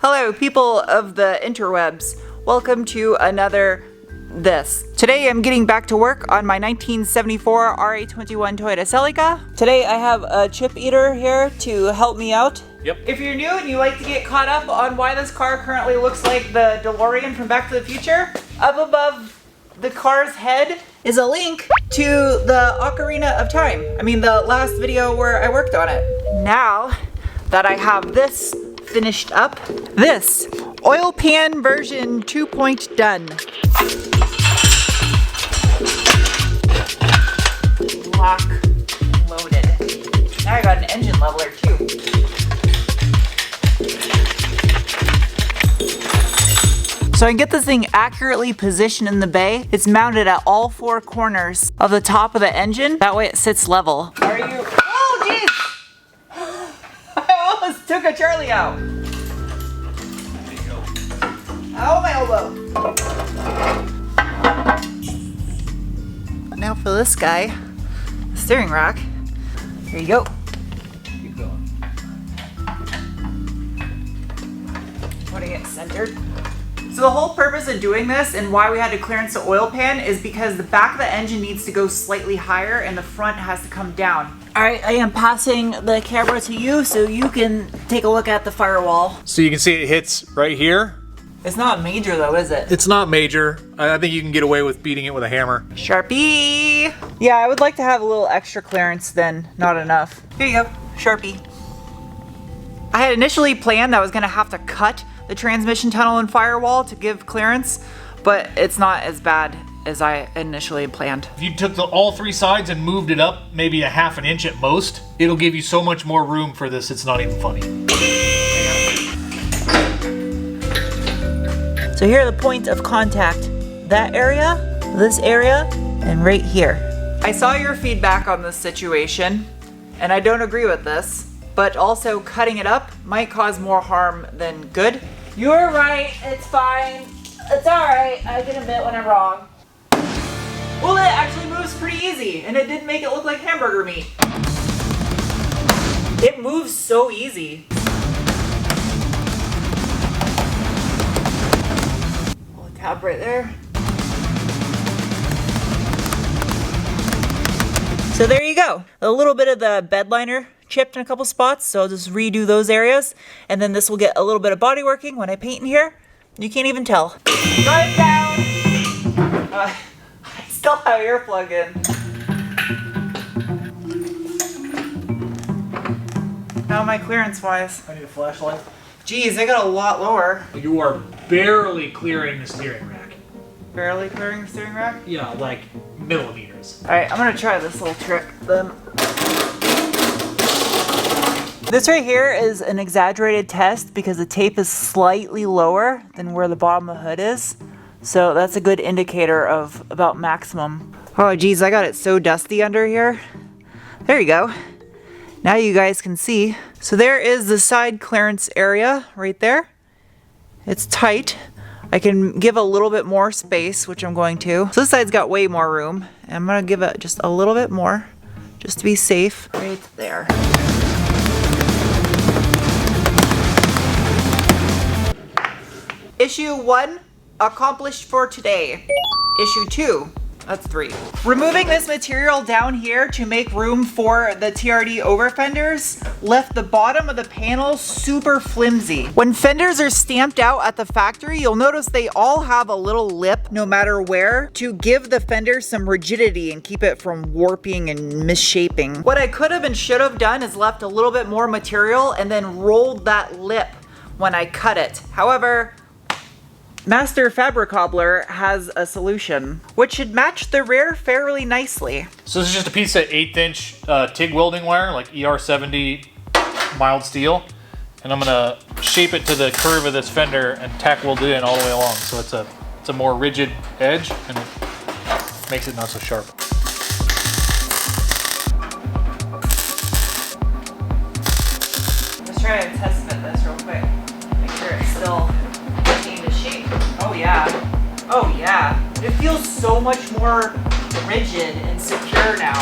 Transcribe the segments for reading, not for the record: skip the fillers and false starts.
Hello, people of the interwebs. Welcome to another this. Today I'm getting back to work on my 1974 RA21 Toyota Celica. Today I have a chip eater here to help me out. Yep. If you're new and you like to get caught up on why this car currently looks like the DeLorean from Back to the Future, up above the car's head is a link to the Ocarina of Time. I mean, the last video where I worked on it. Now that I have this finished up, this oil pan version 2 done. Lock loaded. Now I got an engine leveler too. So I can get this thing accurately positioned in the bay. It's mounted at all four corners of the top of the engine. That way it sits level. Are you? Oh jeez! I almost took a Charlie out. Ow, my elbow. Now for this guy, the steering rack. Here you go. Keep going. Putting it centered. So the whole purpose of doing this and why we had to clearance the oil pan is because the back of the engine needs to go slightly higher and the front has to come down. All right, I am passing the camera to you so you can take a look at the firewall. So you can see it hits right here. It's not major though, is it? It's not major. I think you can get away with beating it with a hammer. Sharpie! Yeah, I would like to have a little extra clearance than not enough. Here you go, Sharpie. I had initially planned that I was gonna have to cut the transmission tunnel and firewall to give clearance, but it's not as bad as I initially planned. If you took all three sides and moved it up maybe a ½ an inch at most, it'll give you so much more room for this, it's not even funny. So here are the points of contact. That area, this area, and right here. I saw your feedback on this situation, and I don't agree with this, but also cutting it up might cause more harm than good. You're right, it's fine. It's all right, I can admit when I'm wrong. Well, it actually moves pretty easy, and it didn't make it look like hamburger meat. It moves so easy. Pull the tab right there. So there you go. A little bit of the bed liner chipped in a couple spots, so I'll just redo those areas, and then this will get a little bit of body working when I paint in here. You can't even tell. Drive down! I still have your plug in. How am I clearance-wise? I need a flashlight. Geez, I got a lot lower. You are barely clearing the steering rack. Barely clearing the steering rack? Yeah, like millimeters. Alright, I'm gonna try this little trick then. This right here is an exaggerated test because the tape is slightly lower than where the bottom of the hood is. So that's a good indicator of about maximum. Oh geez, I got it so dusty under here. There you go. Now you guys can see. So there is the side clearance area right there. It's tight. I can give a little bit more space, which I'm going to. So this side's got way more room. And I'm gonna give it just a little bit more, just to be safe. Right there. Issue 1, accomplished for today. Issue 2, that's 3. Removing this material down here to make room for the TRD over fenders left the bottom of the panel super flimsy. When fenders are stamped out at the factory, you'll notice they all have a little lip no matter where to give the fender some rigidity and keep it from warping and misshaping. What I could have and should have done is left a little bit more material and then rolled that lip when I cut it. However, Master Fabricobbler has a solution, which should match the rear fairly nicely. So this is just a piece of 1/8 inch TIG welding wire, like ER70 mild steel. And I'm gonna shape it to the curve of this fender and tack weld it in all the way along. So it's a more rigid edge and it makes it not so sharp. Let's try to test fit this real quick. Make sure it's still retained its shape. Oh yeah. Oh yeah. It feels so much more rigid and secure now.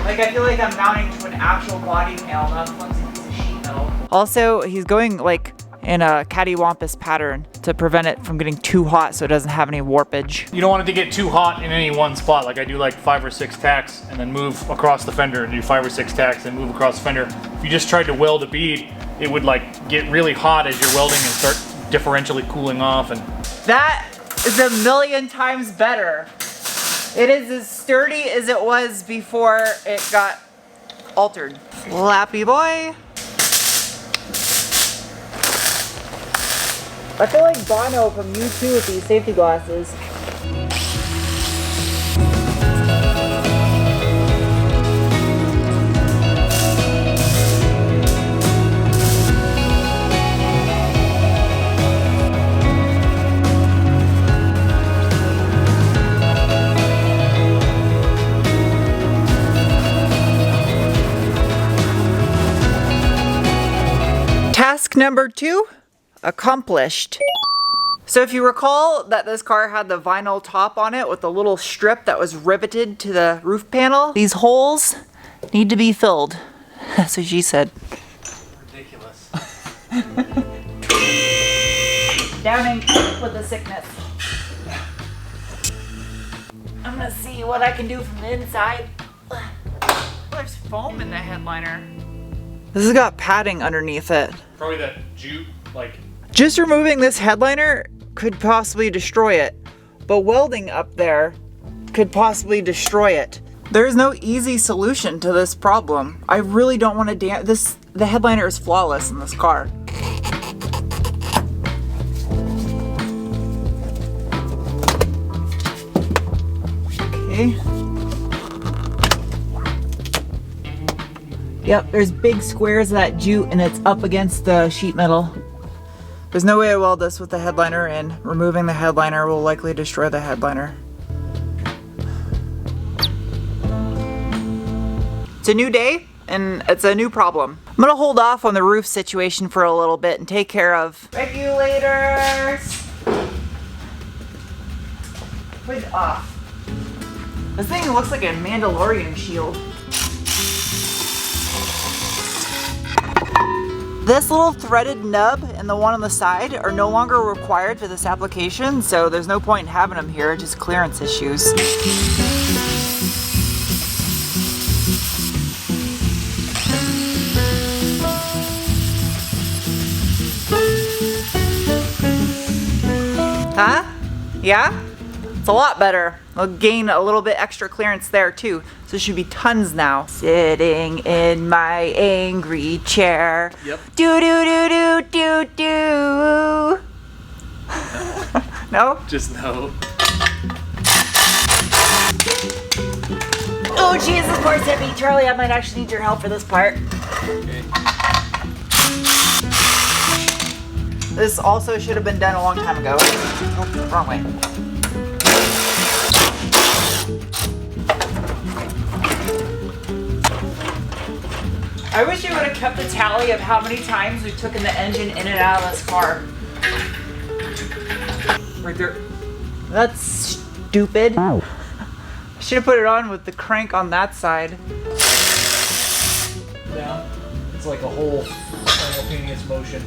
Like I feel like I'm mounting to an actual body panel, not a flimsy piece of sheet metal. Also, he's going like in a cattywampus pattern to prevent it from getting too hot so it doesn't have any warpage. You don't want it to get too hot in any one spot. Like I do like 5 or 6 tacks and then move across the fender and do 5 or 6 tacks and move across the fender. If you just tried to weld a bead, it would like get really hot as you're welding and start differentially cooling off. And that is a million times better. It is as sturdy as it was before it got altered. Flappy boy. I feel like Bono from U2 with these safety glasses. Task number 2. Accomplished. So if you recall that this car had the vinyl top on it with a little strip that was riveted to the roof panel, these holes need to be filled. That's what she said. ridiculous. Downing with the sickness. I'm gonna see what I can do from the inside. Oh, there's foam in the headliner. This has got padding underneath it. Probably that jute, like. Just removing this headliner could possibly destroy it, but welding up there could possibly destroy it. There's no easy solution to this problem. I really don't want to the headliner is flawless in this car. Okay. Yep, there's big squares of that jute and it's up against the sheet metal. There's no way to weld this with the headliner in. Removing the headliner will likely destroy the headliner. It's a new day and it's a new problem. I'm gonna hold off on the roof situation for a little bit and take care of regulators. Put it off. This thing looks like a Mandalorian shield. This little threaded nub and the one on the side are no longer required for this application, so there's no point in having them here, just clearance issues. Huh? Yeah? It's a lot better. I'll gain a little bit extra clearance there too. So it should be tons now. Sitting in my angry chair. Yep. Do do do do do do. No? Just no. Oh jeez, this part's heavy. Charlie, I might actually need your help for this part. Okay. This also should have been done a long time ago. Oh, wrong way. I wish you would have kept a tally of how many times we took in the engine in and out of this car. Right there. That's stupid. I should have put it on with the crank on that side. Down. It's like a whole simultaneous motion.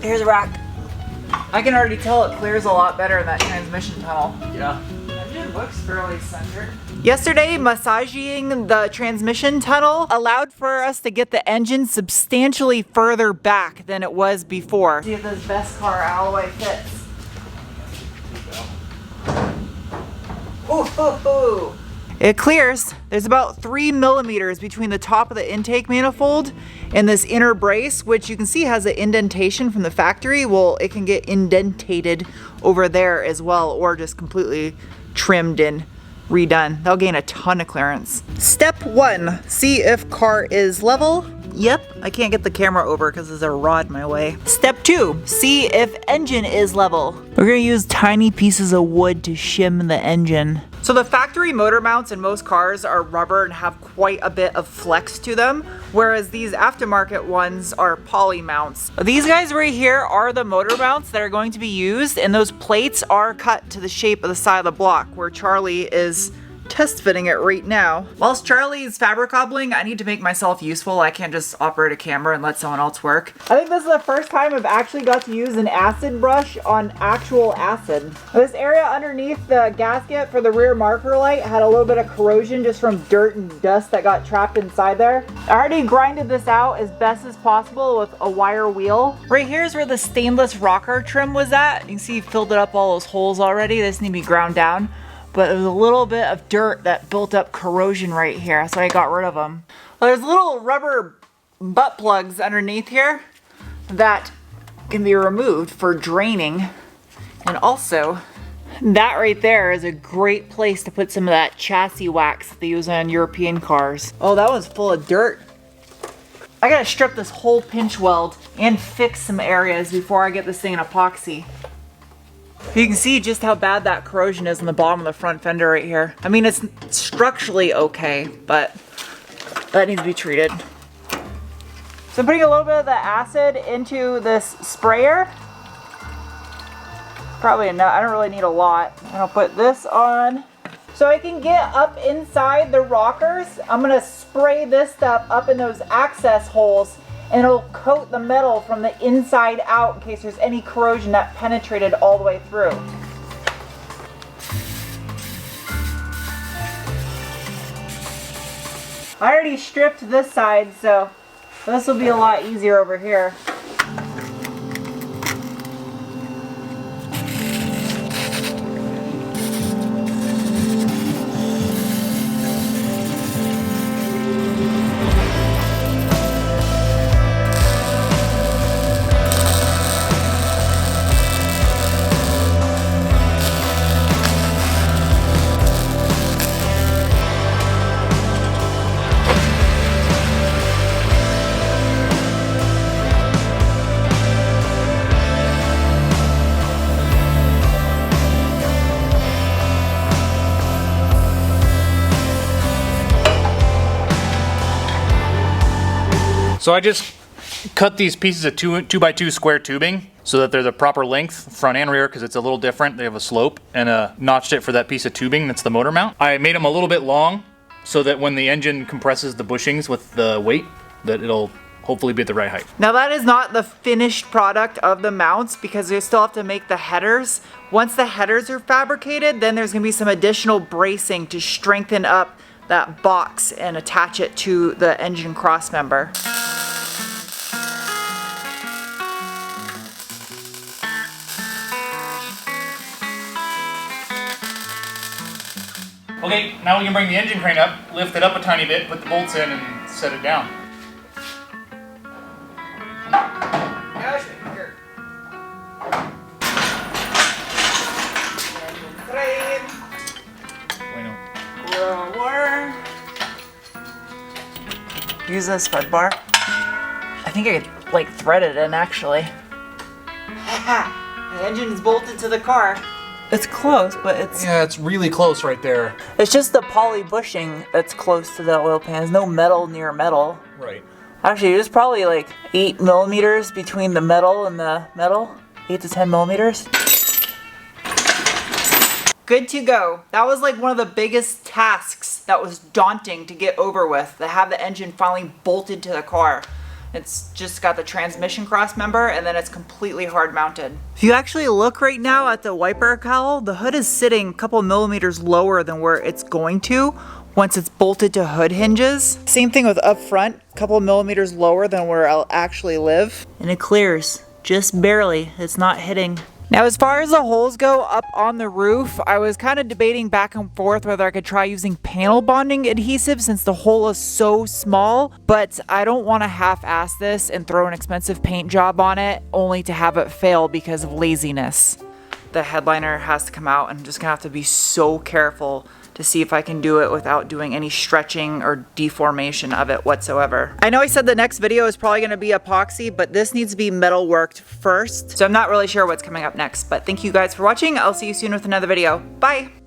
Here's a rock. I can already tell it clears a lot better in that transmission tunnel. Yeah. Engine looks fairly centered. Yesterday, massaging the transmission tunnel allowed for us to get the engine substantially further back than it was before. See if this best car alloy fits. Ooh, ooh, ooh. It clears. There's about 3 millimeters between the top of the intake manifold and this inner brace, which you can see has an indentation from the factory. Well, it can get indentated over there as well, or just completely trimmed and redone. They'll gain a ton of clearance. Step 1, see if car is level. Yep, I can't get the camera over because there's a rod in my way. Step 2, see if engine is level. We're gonna use tiny pieces of wood to shim the engine. So the factory motor mounts in most cars are rubber and have quite a bit of flex to them, whereas these aftermarket ones are poly mounts. These guys right here are the motor mounts that are going to be used, and those plates are cut to the shape of the side of the block where Charlie is test fitting it right now. Whilst Charlie's fabric cobbling, I need to make myself useful. I can't just operate a camera and let someone else work. I think this is the first time I've actually got to use an acid brush on actual acid. This area underneath the gasket for the rear marker light had a little bit of corrosion just from dirt and dust that got trapped inside there. I already grinded this out as best as possible with a wire wheel. Right here is where the stainless rocker trim was at. You can see he filled it up all those holes already. This needs to be ground down. But there was a little bit of dirt that built up corrosion right here, so I got rid of them. Well, there's little rubber butt plugs underneath here that can be removed for draining. And also, that right there is a great place to put some of that chassis wax that they use on European cars. Oh, that one's full of dirt. I gotta strip this whole pinch weld and fix some areas before I get this thing in epoxy. You can see just how bad that corrosion is on the bottom of the front fender right here. I mean, it's structurally okay, but that needs to be treated. So I'm putting a little bit of the acid into this sprayer. Probably enough, I don't really need a lot. And I'll put this on. So I can get up inside the rockers. I'm gonna spray this stuff up in those access holes, and it'll coat the metal from the inside out in case there's any corrosion that penetrated all the way through. I already stripped this side, so this will be a lot easier over here. So I just cut these pieces of 2x2 square tubing so that they're the proper length, front and rear, because it's a little different. They have a slope, and notched it for that piece of tubing that's the motor mount. I made them a little bit long so that when the engine compresses the bushings with the weight, that it'll hopefully be at the right height. Now that is not the finished product of the mounts because we still have to make the headers. Once the headers are fabricated, then there's gonna be some additional bracing to strengthen up that box and attach it to the engine cross member. Okay, now we can bring the engine crane up, lift it up a tiny bit, put the bolts in, and set it down. Use a spud bar. I think I could like thread it in actually. The engine is bolted to the car. It's close, but it's... Yeah, it's really close right there. It's just the poly bushing that's close to the oil pan. There's no metal near metal. Right. Actually, there's probably like 8 millimeters between the metal and the metal. 8 to 10 millimeters. Good to go. That was like one of the biggest tasks that was daunting to get over with, to have the engine finally bolted to the car. It's just got the transmission cross member and then it's completely hard mounted. If you actually look right now at the wiper cowl, the hood is sitting a couple millimeters lower than where it's going to once it's bolted to hood hinges. Same thing with up front, a couple millimeters lower than where I'll actually live. And it clears, just barely. It's not hitting. Now, as far as the holes go up on the roof, I was kind of debating back and forth whether I could try using panel bonding adhesive since the hole is so small, but I don't want to half-ass this and throw an expensive paint job on it only to have it fail because of laziness. The headliner has to come out and I'm just gonna have to be so careful to see if I can do it without doing any stretching or deformation of it whatsoever. I know I said the next video is probably gonna be epoxy, but this needs to be metal worked first. So I'm not really sure what's coming up next, but thank you guys for watching. I'll see you soon with another video. Bye.